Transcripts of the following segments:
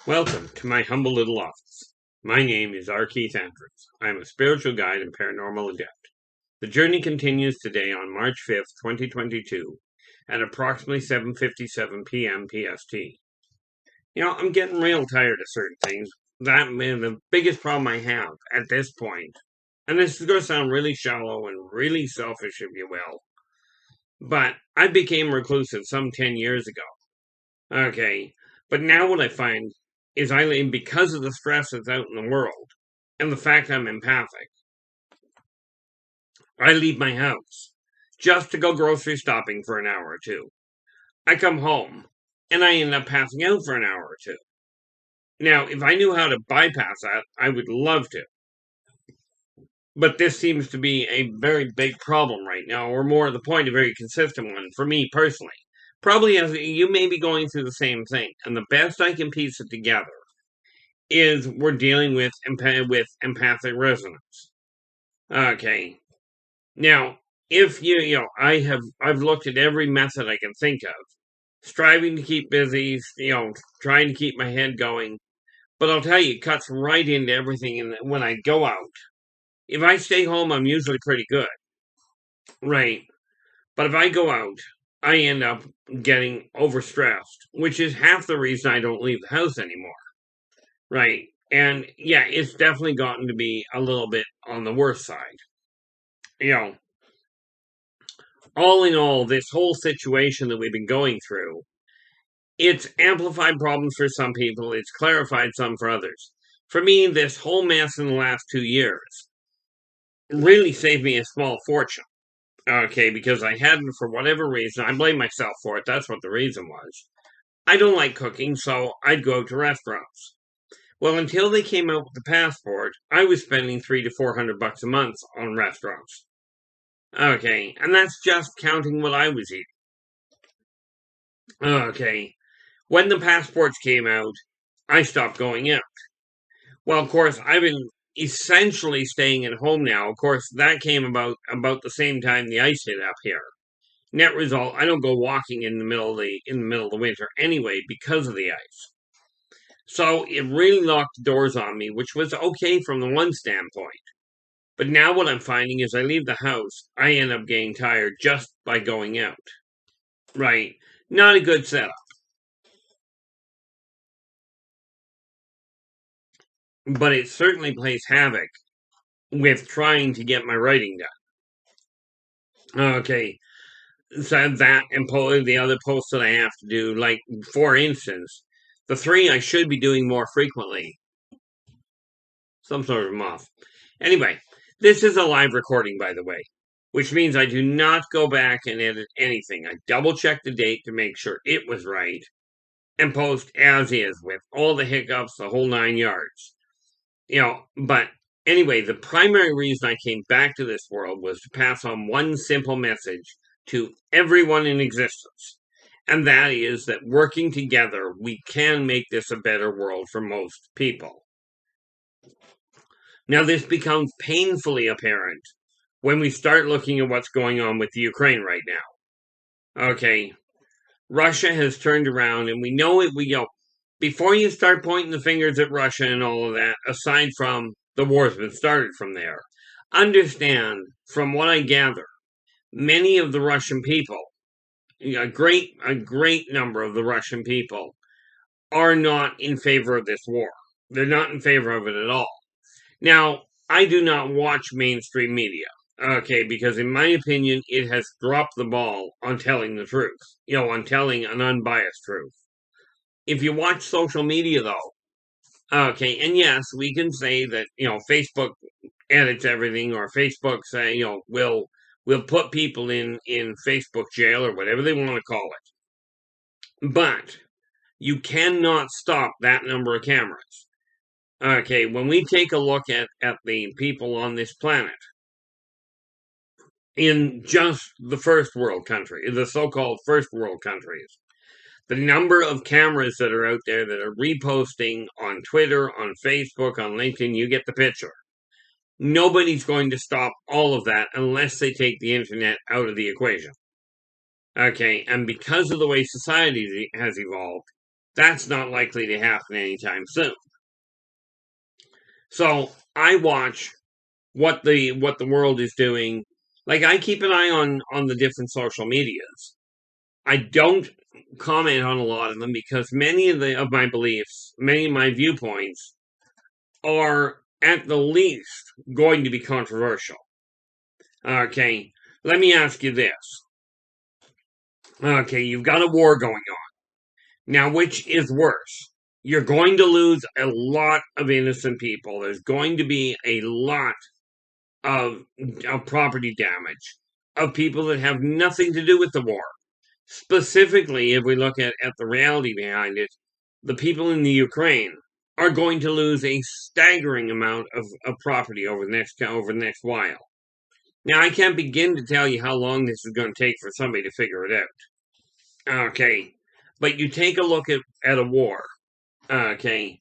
Welcome to my humble little office. My name is R. Keith Andrews. I am a spiritual guide and paranormal adept. The journey continues today on March 5th, 2022 at approximately 7:57 p.m. PST. I'm getting real tired of certain things. The biggest problem I have at this point, and this is going to sound really shallow and really selfish, if you will, but I became reclusive some 10 years ago. Okay. But now what I find is because of the stress that's out in the world and the fact I'm empathic, I leave my house just to go grocery shopping for an hour or two. I come home and I end up passing out for an hour or two. Now, if I knew how to bypass that, I would love to. But this seems to be a very big problem right now, or more to the point, a very consistent one for me personally. Probably as you may be going through the same thing, and the best I can piece it together is we're dealing with empathic resonance. Okay. Now, if I've looked at every method I can think of, striving to keep busy, trying to keep my head going. But I'll tell you, it cuts right into everything. And when I go out, if I stay home, I'm usually pretty good, right? But if I go out, I end up getting overstressed, which is half the reason I don't leave the house anymore. Right. And yeah, it's definitely gotten to be a little bit on the worst side. You know, all in all, this whole situation that we've been going through, it's amplified problems for some people, it's clarified some for others. For me, this whole mess in the last 2 years really saved me a small fortune. Okay, because I hadn't, for whatever reason, I blame myself for it. That's what the reason was. I don't like cooking, so I'd go to restaurants. Well, until they came out with the passport, I was spending $300 to $400 a month on restaurants. Okay, and that's just counting what I was eating. Okay, when the passports came out, I stopped going out. Well, of course, I've been essentially staying at home now. Of course, that came about the same time the ice hit up here. Net result, I don't go walking in the middle of the winter anyway because of the ice. So it really locked the doors on me, which was okay from the one standpoint. But now what I'm finding is I leave the house, I end up getting tired just by going out. Right. Not a good setup. But it certainly plays havoc with trying to get my writing done. Okay. So that and the other posts that I have to do, like for instance, the three I should be doing more frequently. Some sort of moth. Anyway, this is a live recording, by the way, which means I do not go back and edit anything. I double check the date to make sure it was right and post as is with all the hiccups, the whole 9 yards. But anyway, the primary reason I came back to this world was to pass on one simple message to everyone in existence. And that is that working together, we can make this a better world for most people. Now, this becomes painfully apparent when we start looking at what's going on with the Ukraine right now. Okay, Russia has turned around, and we know it. Before you start pointing the fingers at Russia and all of that, aside from the war's been started from there, understand from what I gather, many of the Russian people, a great number of the Russian people, are not in favor of this war. They're not in favor of it at all. Now, I do not watch mainstream media, okay, because in my opinion, it has dropped the ball on telling the truth, on telling an unbiased truth. If you watch social media, though, okay, and yes, we can say that, Facebook edits everything, or Facebook say, we'll put people in Facebook jail or whatever they want to call it. But you cannot stop that number of cameras. Okay, when we take a look at the people on this planet, in just the first world country, the so-called first world countries, the number of cameras that are out there that are reposting on Twitter, on Facebook, on LinkedIn, you get the picture. Nobody's going to stop all of that unless they take the internet out of the equation. Okay, and because of the way society has evolved, That's not likely to happen anytime soon. So I watch what the world is doing. Like, I keep an eye on the different social medias. I don't comment on a lot of them because many of my beliefs, many of my viewpoints are at the least going to be controversial. Okay, let me ask you this. Okay, you've got a war going on. Now, which is worse? You're going to lose a lot of innocent people. There's going to be a lot of, property damage, of people that have nothing to do with the war. Specifically, if we look at the reality behind it, the people in the Ukraine are going to lose a staggering amount of property over the next while. Now, I can't begin to tell you how long this is going to take for somebody to figure it out. Okay, but you take a look at a war. Okay,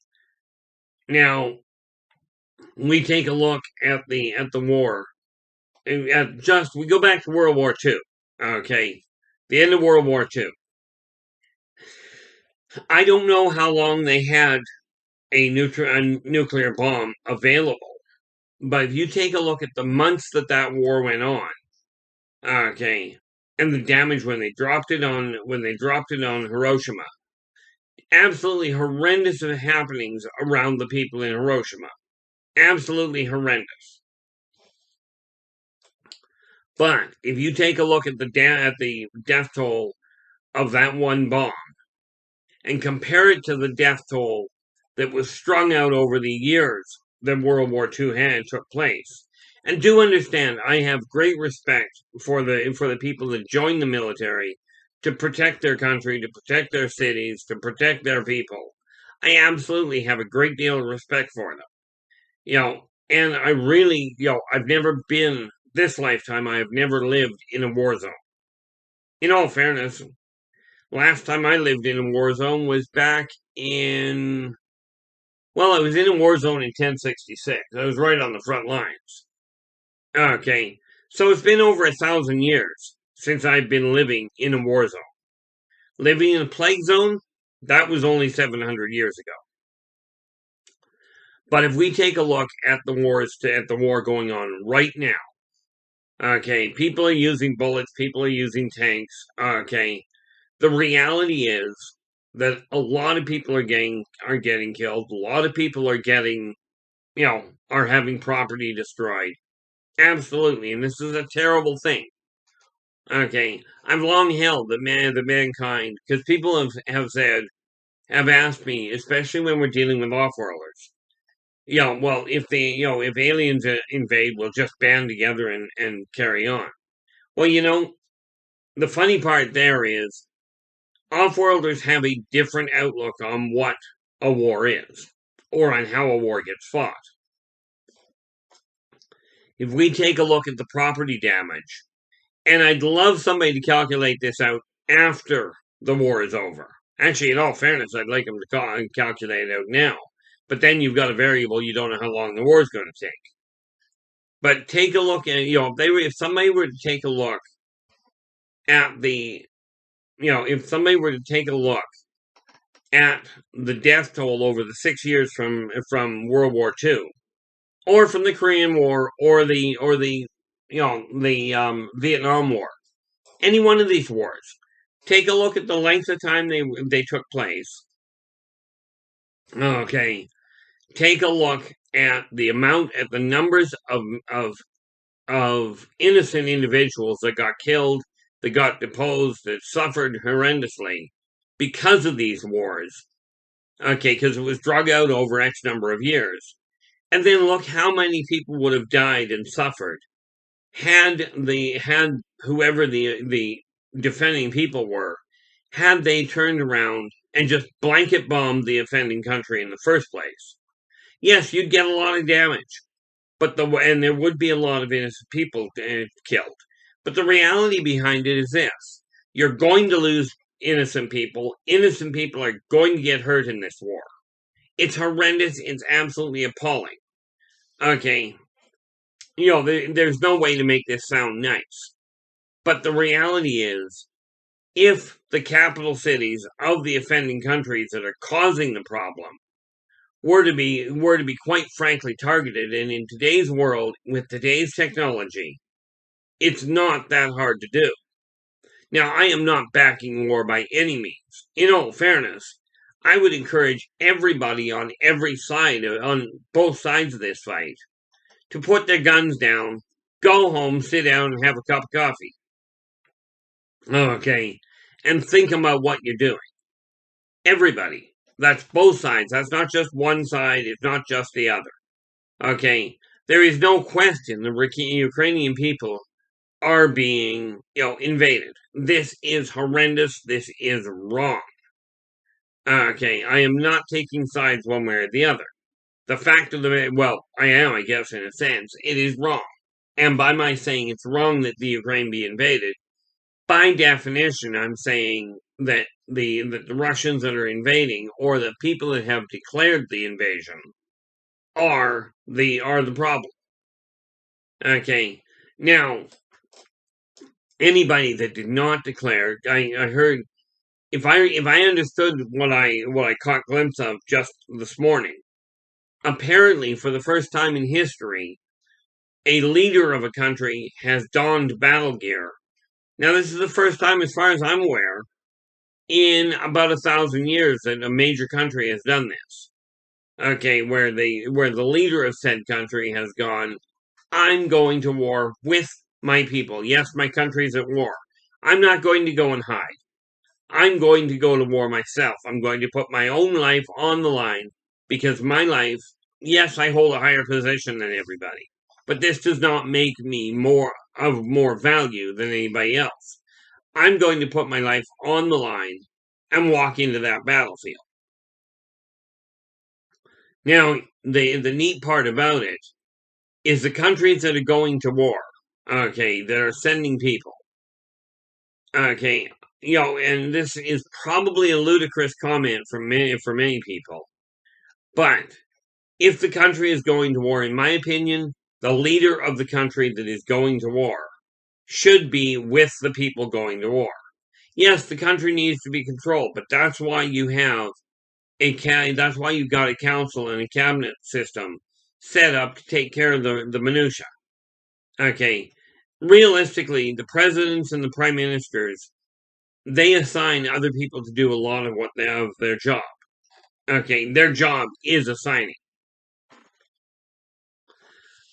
now we take a look at the war. We go back to World War II. Okay, the end of World War II. I don't know how long they had a nuclear bomb available, but if you take a look at the months that war went on, okay, and the damage when they dropped it on Hiroshima, absolutely horrendous happenings around the people in Hiroshima, absolutely horrendous. But if you take a look at the death toll of that one bomb and compare it to the death toll that was strung out over the years that World War II took place. And do understand, I have great respect for the people that join the military to protect their country, to protect their cities, to protect their people. I absolutely have a great deal of respect for them. And I really, I've never been, this lifetime, I have never lived in a war zone. In all fairness, last time I lived in a war zone was back in, well, I was in a war zone in 1066. I was right on the front lines. Okay, so it's been over 1,000 years since I've been living in a war zone. Living in a plague zone, that was only 700 years ago. But if we take a look at the war going on right now, okay, people are using bullets, people are using tanks. Okay, the reality is that a lot of people are getting killed. A lot of people are are having property destroyed. Absolutely, and this is a terrible thing. Okay, I've long held that mankind, because people have asked me, especially when we're dealing with off-worlders. Well, if aliens invade, we'll just band together and carry on. Well, the funny part there is, off-worlders have a different outlook on what a war is, or on how a war gets fought. If we take a look at the property damage, and I'd love somebody to calculate this out after the war is over. Actually, in all fairness, I'd like them to calculate it out now. But then you've got a variable, you don't know how long the war is going to take. But take a look at, if somebody were to take a look at if somebody were to take a look at the death toll over the 6 years from World War II, or from the Korean War, or the Vietnam War, any one of these wars, take a look at the length of time they took place. Okay, take a look at the numbers of innocent individuals that got killed, that got deposed, that suffered horrendously because of these wars. Okay, because it was drug out over X number of years. And then look how many people would have died and suffered had whoever the defending people were, had they turned around and just blanket bombed the offending country in the first place. Yes, you'd get a lot of damage, and there would be a lot of innocent people killed. But the reality behind it is this: you're going to lose innocent people. Innocent people are going to get hurt in this war. It's horrendous. It's absolutely appalling. Okay, there's no way to make this sound nice. But the reality is, if the capital cities of the offending countries that are causing the problem were to be quite frankly targeted, and in today's world, with today's technology, it's not that hard to do. Now, I am not backing war by any means. In all fairness, I would encourage everybody on every side, on both sides of this fight, to put their guns down, go home, sit down, and have a cup of coffee. Okay, and think about what you're doing. Everybody. That's both sides. That's not just one side. It's not just the other. Okay, there is no question the Ukrainian people are being, invaded. This is horrendous. This is wrong. Okay, I am not taking sides one way or the other. The fact of the matter, well, I am, I guess, in a sense, it is wrong. And by my saying it's wrong that the Ukraine be invaded, by definition, I'm saying that the Russians that are invading, or the people that have declared the invasion, are the problem. Okay, now anybody that did not declare, I heard, if I understood what I caught a glimpse of just this morning, apparently for the first time in history, a leader of a country has donned battle gear. Now, this is the first time, as far as I'm aware, in about 1,000 years that a major country has done this. Okay, where the leader of said country has gone, I'm going to war with my people. Yes, my country's at war. I'm not going to go and hide. I'm going to go to war myself. I'm going to put my own life on the line because my life, yes, I hold a higher position than everybody, but this does not make me more value than anybody else. I'm going to put my life on the line and walk into that battlefield. Now, the neat part about it is the countries that are going to war, okay, that are sending people, okay, and this is probably a ludicrous comment for many people, but if the country is going to war, in my opinion, the leader of the country that is going to war should be with the people going to war. Yes, the country needs to be controlled, but that's why you have that's why you've got a council and a cabinet system set up to take care of the minutia. Okay, realistically, the presidents and the prime ministers, they assign other people to do a lot of their job. Okay, their job is assigning.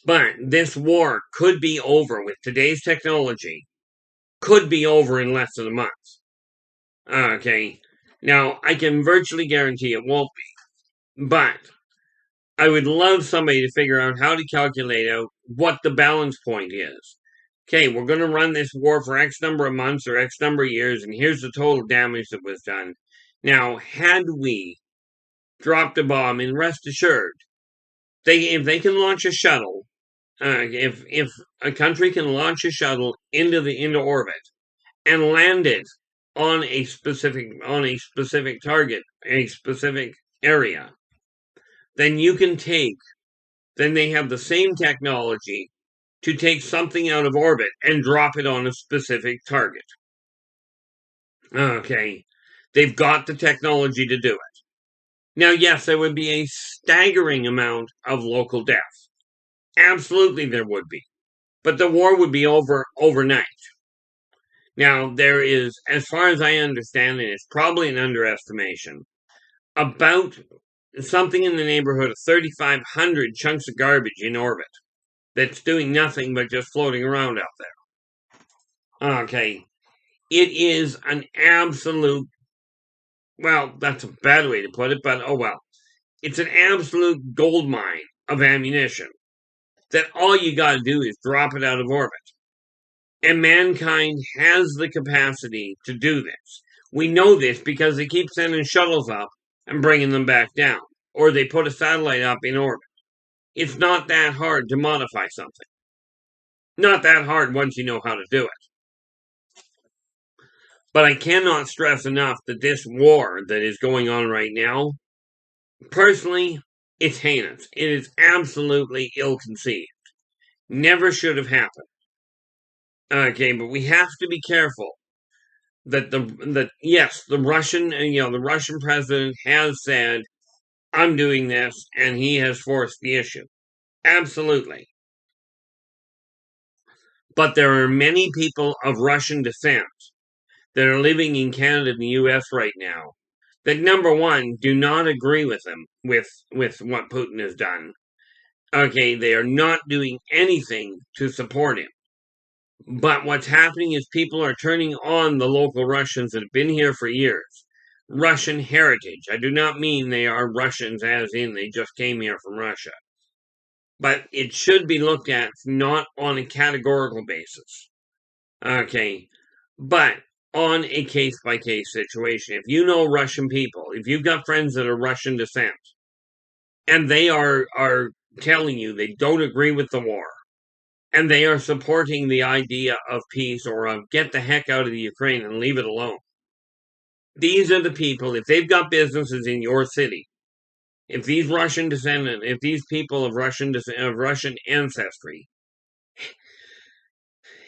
But this war could be over with today's technology. Could be over in less than a month. Okay, now I can virtually guarantee it won't be. But I would love somebody to figure out how to calculate out what the balance point is. Okay, we're going to run this war for X number of months or X number of years, and here's the total damage that was done. Now, had we dropped a bomb, and rest assured, if they can launch a shuttle, if a country can launch a shuttle into orbit and land it on a specific target, a specific area, then they have the same technology to take something out of orbit and drop it on a specific target. Okay, they've got the technology to do it. Now, yes, there would be a staggering amount of local death. Absolutely there would be. But the war would be over overnight. Now, there is, as far as I understand it, it's probably an underestimation, about something in the neighborhood of 3,500 chunks of garbage in orbit that's doing nothing but just floating around out there. Okay. It is an absolute, well, that's a bad way to put it, but oh well. It's an absolute gold mine of ammunition that all you got to do is drop it out of orbit. And mankind has the capacity to do this. We know this because they keep sending shuttles up and bringing them back down, or they put a satellite up in orbit. It's not that hard to modify something. Not that hard once you know how to do it. But I cannot stress enough that this war that is going on right now, personally, it's heinous. It is absolutely ill-conceived. Never should have happened. Okay, but we have to be careful yes, the Russian president has said, I'm doing this, and he has forced the issue. Absolutely. But there are many people of Russian descent that are living in Canada and the US right now that, number one, do not agree with him with what Putin has done. Okay, they are not doing anything to support him. But what's happening is people are turning on the local Russians that have been here for years. Russian heritage. I do not mean they are Russians as in they just came here from Russia. But it should be looked at not on a categorical basis. Okay. But on a case by case situation. If you know Russian people, if you've got friends that are Russian descent, and they are telling you they don't agree with the war, and they are supporting the idea of peace or of get the heck out of the Ukraine and leave it alone. These are the people, if they've got businesses in your city, if these people of Russian ancestry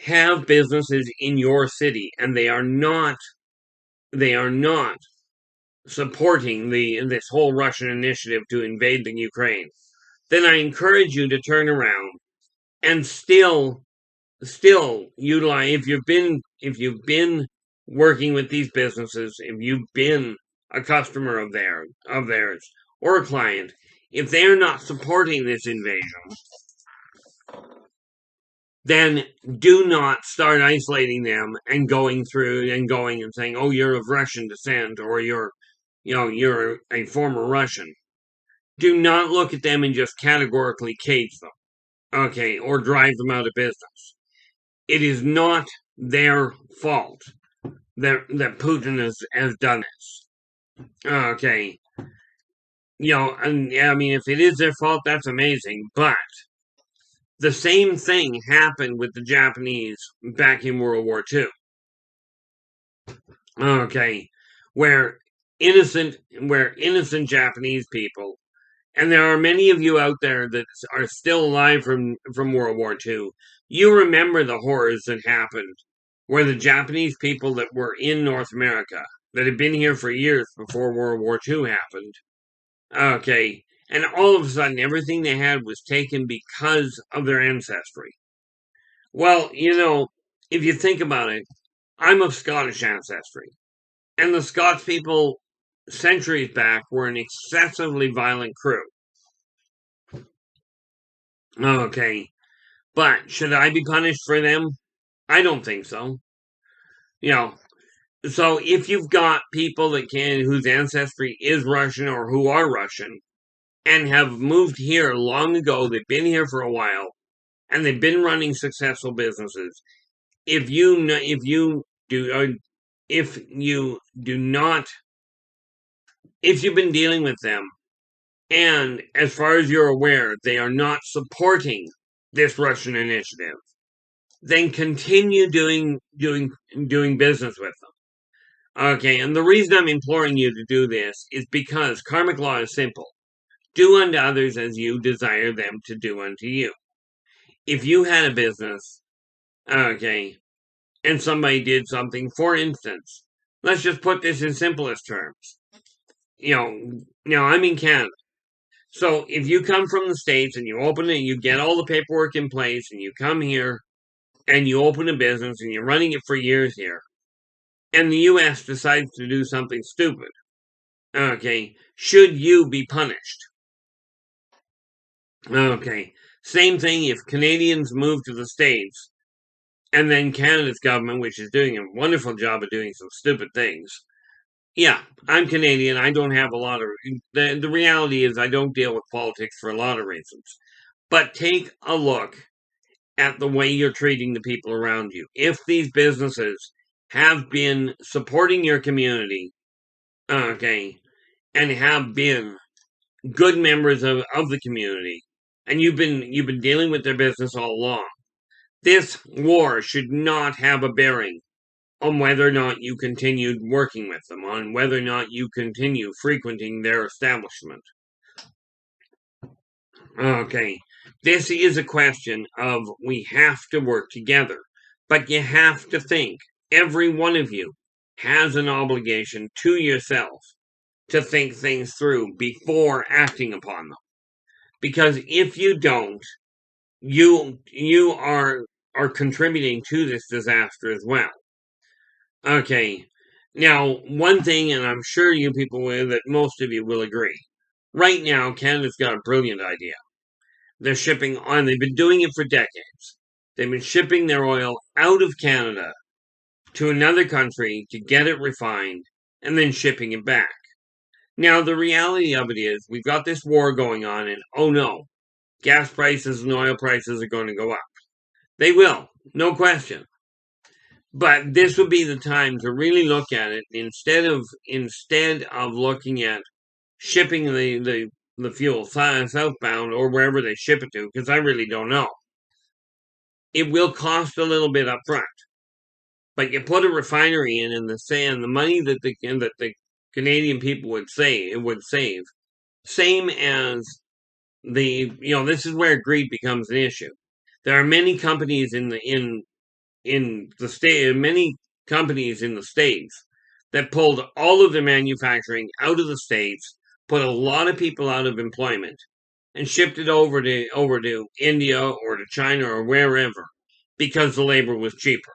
have businesses in your city and they are not supporting this whole Russian initiative to invade the Ukraine, then I encourage you to turn around and still utilize, if you've been working with these businesses, if you've been a customer of theirs or a client, if they're not supporting this invasion, then do not start isolating them and going and saying, oh, you're of Russian descent, or you're a former Russian. Do not look at them and just categorically cage them, okay, or drive them out of business. It is not their fault that Putin has done this. Okay. And I mean, if it is their fault, that's amazing. But the same thing happened with the Japanese back in World War II. Okay. Where innocent Japanese people, and there are many of you out there that are still alive from World War II, you remember the horrors that happened where the Japanese people that were in North America, that had been here for years before World War II happened, okay, and all of a sudden everything they had was taken because of their ancestry. Well, if you think about it, I'm of Scottish ancestry, and the Scots people centuries back were an excessively violent crew. Okay, but should I be punished for them? I don't think so. So if you've got people whose ancestry is Russian or who are Russian and have moved here long ago, they've been here for a while, and they've been running successful businesses. If you've been dealing with them, and as far as you're aware, they are not supporting this Russian initiative, then continue doing business with them. Okay, and the reason I'm imploring you to do this is because karmic law is simple. Do unto others as you desire them to do unto you. If you had a business, okay, and somebody did something, for instance, let's just put this in simplest terms. Now I'm in Canada. So if you come from the States and you open it, you get all the paperwork in place, and you come here and you open a business and you're running it for years here, and the U.S. decides to do something stupid, okay, should you be punished? Okay, same thing if Canadians move to the States, and then Canada's government, which is doing a wonderful job of doing some stupid things. Yeah, I'm Canadian. I don't have a lot of... The reality is I don't deal with politics for a lot of reasons. But take a look at the way you're treating the people around you. If these businesses have been supporting your community, okay, and have been good members of the community, and you've been dealing with their business all along, this war should not have a bearing on whether or not you continued working with them, on whether or not you continue frequenting their establishment. Okay, this is a question of we have to work together, but you have to think, every one of you, has an obligation to yourself to think things through before acting upon them. Because if you don't, you are contributing to this disaster as well. Okay. Now, one thing, and I'm sure you people will, that most of you will agree. Right now, Canada's got a brilliant idea. They're shipping on, they've been doing it for decades. They've been shipping their oil out of Canada to another country to get it refined and then shipping it back. Now, the reality of it is we've got this war going on, and oh no, gas prices and oil prices are going to go up. They will, no question. But this would be the time to really look at it instead of looking at shipping the fuel southbound or wherever they ship it to, because I really don't know. It will cost a little bit up front. But you put a refinery in and the money that the Canadian people would save. Same as this is where greed becomes an issue. There are many companies in the States that pulled all of their manufacturing out of the States, put a lot of people out of employment, and shipped it over to India or to China or wherever because the labor was cheaper.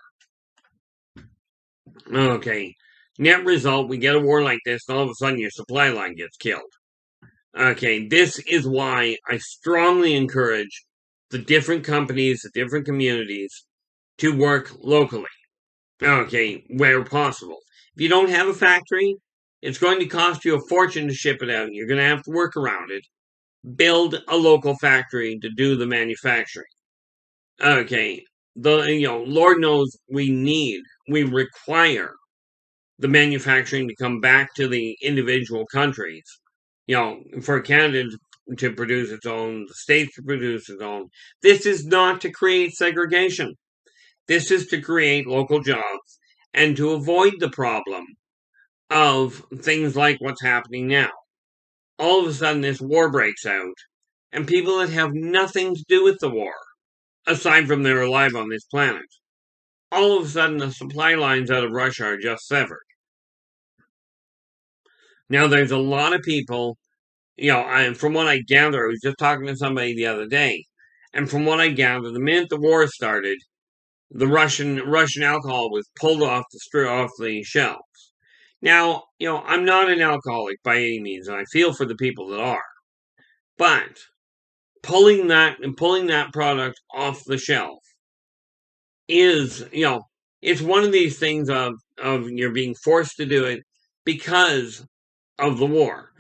Okay. Net result, we get a war like this, and all of a sudden your supply line gets killed. Okay, this is why I strongly encourage the different companies, the different communities to work locally. Okay, where possible. If you don't have a factory, it's going to cost you a fortune to ship it out. You're going to have to work around it. Build a local factory to do the manufacturing. Okay, Lord knows we require the manufacturing to come back to the individual countries. For Canada to produce its own, the states to produce its own. This is not to create segregation. This is to create local jobs and to avoid the problem of things like what's happening now. All of a sudden, this war breaks out, and people that have nothing to do with the war, aside from they're alive on this planet, all of a sudden the supply lines out of Russia are just severed. Now, there's a lot of people, from what I gather, I was just talking to somebody the other day, and from what I gather, the minute the war started, the Russian alcohol was pulled off the shelves. Now, I'm not an alcoholic by any means, and I feel for the people that are. But pulling that product off the shelf is, it's one of these things of you're being forced to do it because of the war.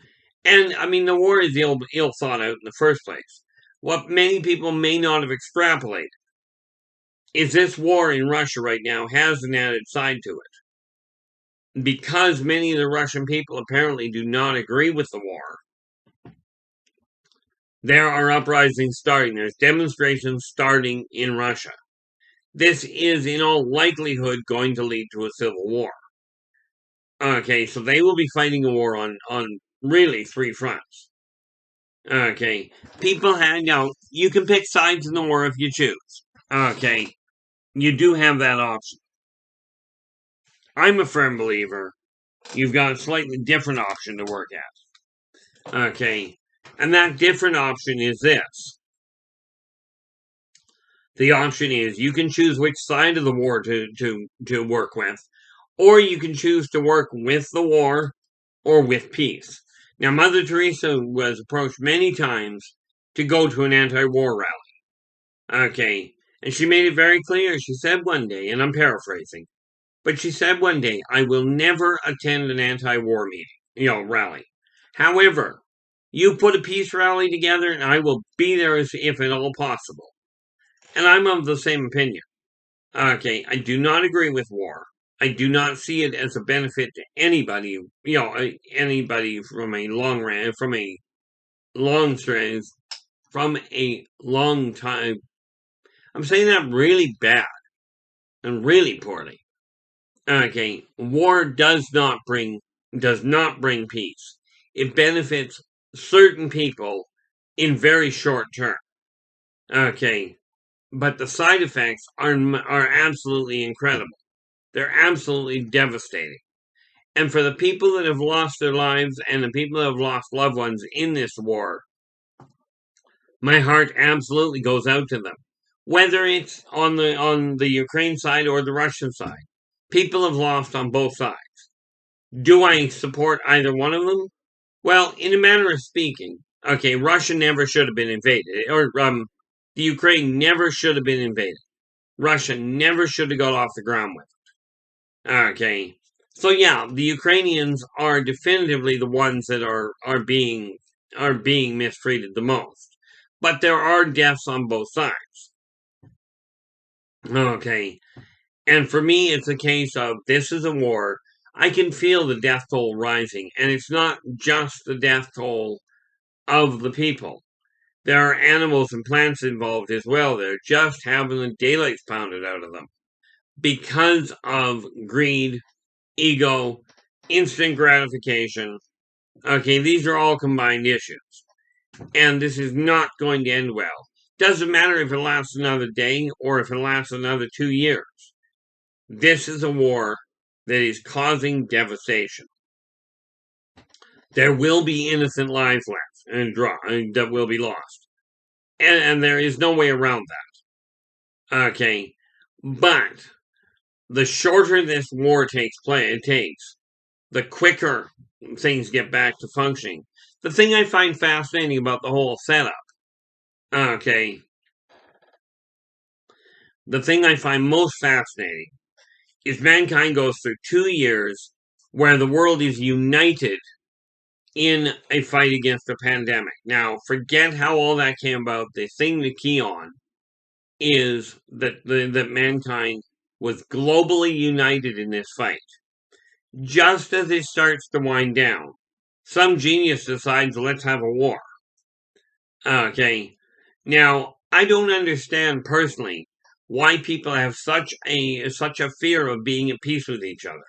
And I mean, the war is ill thought out in the first place. What many people may not have extrapolated is this war in Russia right now has an added side to it. Because many of the Russian people apparently do not agree with the war, there are uprisings starting. There's demonstrations starting in Russia. This is, in all likelihood, going to lead to a civil war. Okay, so they will be fighting a war on really 3 fronts. Okay, you can pick sides in the war if you choose. Okay, you do have that option. I'm a firm believer you've got a slightly different option to work at. Okay, and that different option is this. The option is you can choose which side of the war to work with, or you can choose to work with the war or with peace. Now, Mother Teresa was approached many times to go to an anti-war rally. Okay, and she made it very clear. She said one day, and I'm paraphrasing, but she said one day, I will never attend an anti-war meeting, rally. However, you put a peace rally together, and I will be there if at all possible. And I'm of the same opinion. Okay, I do not agree with war. I do not see it as a benefit to anybody, anybody from a long time. I'm saying that really bad and really poorly. Okay, war does not bring peace. It benefits certain people in very short term. Okay, but the side effects are absolutely incredible. They're absolutely devastating. And for the people that have lost their lives and the people that have lost loved ones in this war, my heart absolutely goes out to them. Whether it's on the Ukraine side or the Russian side, people have lost on both sides. Do I support either one of them? Well, in a manner of speaking, okay, Russia never should have been invaded, or the Ukraine never should have been invaded. Russia never should have got off the ground with it. Okay, so yeah, the Ukrainians are definitively the ones that are being mistreated the most, but there are deaths on both sides. Okay, and for me, it's a case of this is a war. I can feel the death toll rising, and it's not just the death toll of the people. There are animals and plants involved as well. They're just having the daylights pounded out of them because of greed, ego, instant gratification. Okay, these are all combined issues. And this is not going to end well. Doesn't matter if it lasts another day or if it lasts another 2 years. This is a war that is causing devastation. There will be innocent lives left and that will be lost. And there is no way around that. Okay. But the shorter this war takes, the quicker things get back to functioning. The thing I find fascinating about the whole setup, okay, the thing I find most fascinating is mankind goes through 2 years where the world is united in a fight against a pandemic. Now, forget how all that came about. The thing to key on is that mankind was globally united in this fight. Just as it starts to wind down, some genius decides, let's have a war. Okay. Now, I don't understand personally why people have such a fear of being at peace with each other.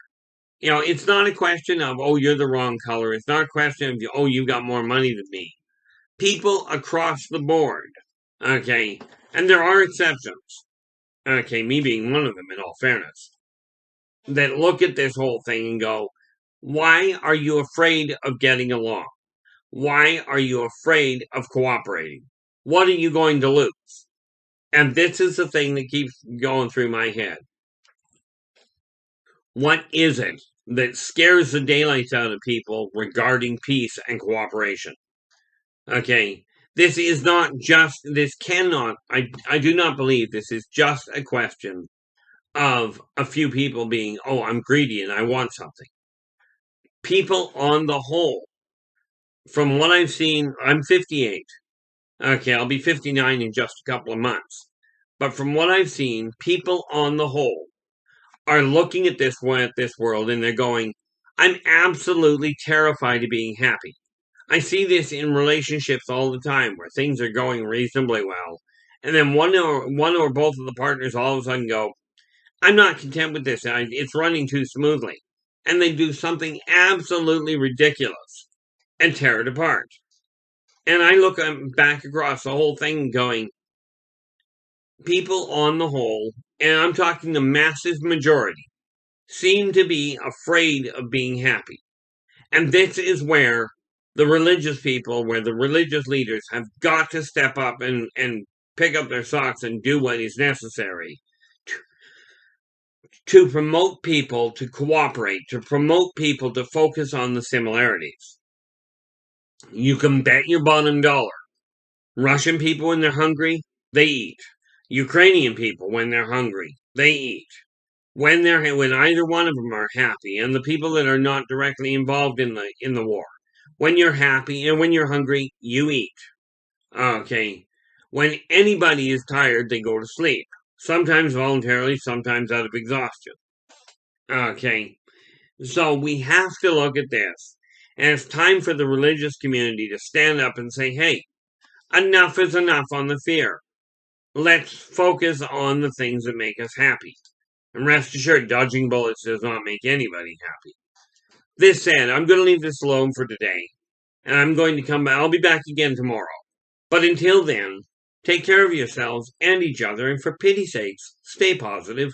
You know, it's not a question of, oh, you're the wrong color. It's not a question of, oh, you got more money than me. People across the board, okay, and there are exceptions, okay, me being one of them in all fairness, that look at this whole thing and go, why are you afraid of getting along? Why are you afraid of cooperating? What are you going to lose? And this is the thing that keeps going through my head. What is it that scares the daylights out of people regarding peace and cooperation? Okay, this is not just, this cannot, I do not believe this is just a question of a few people being, oh, I'm greedy and I want something. People on the whole, from what I've seen, I'm 58. Okay, I'll be 59 in just a couple of months. But from what I've seen, people on the whole are looking at this world and they're going, I'm absolutely terrified of being happy. I see this in relationships all the time where things are going reasonably well. And then one or both of the partners all of a sudden go, I'm not content with this. It's running too smoothly. And they do something absolutely ridiculous and tear it apart. And I look back across the whole thing going, people on the whole, and I'm talking the massive majority, seem to be afraid of being happy. And this is where the religious people, where the religious leaders have got to step up and pick up their socks and do what is necessary to promote people to cooperate, to promote people to focus on the similarities. You can bet your bottom dollar. Russian people, when they're hungry, they eat. Ukrainian people, when they're hungry, they eat. When either one of them are happy, and the people that are not directly involved in the war, when you're happy and when you're hungry, you eat. Okay. When anybody is tired, they go to sleep. Sometimes voluntarily, sometimes out of exhaustion. Okay. So we have to look at this. And it's time for the religious community to stand up and say, hey, enough is enough on the fear. Let's focus on the things that make us happy. And rest assured, dodging bullets does not make anybody happy. This said, I'm going to leave this alone for today. And I'm going to come back. I'll be back again tomorrow. But until then, take care of yourselves and each other. And for pity's sakes, stay positive.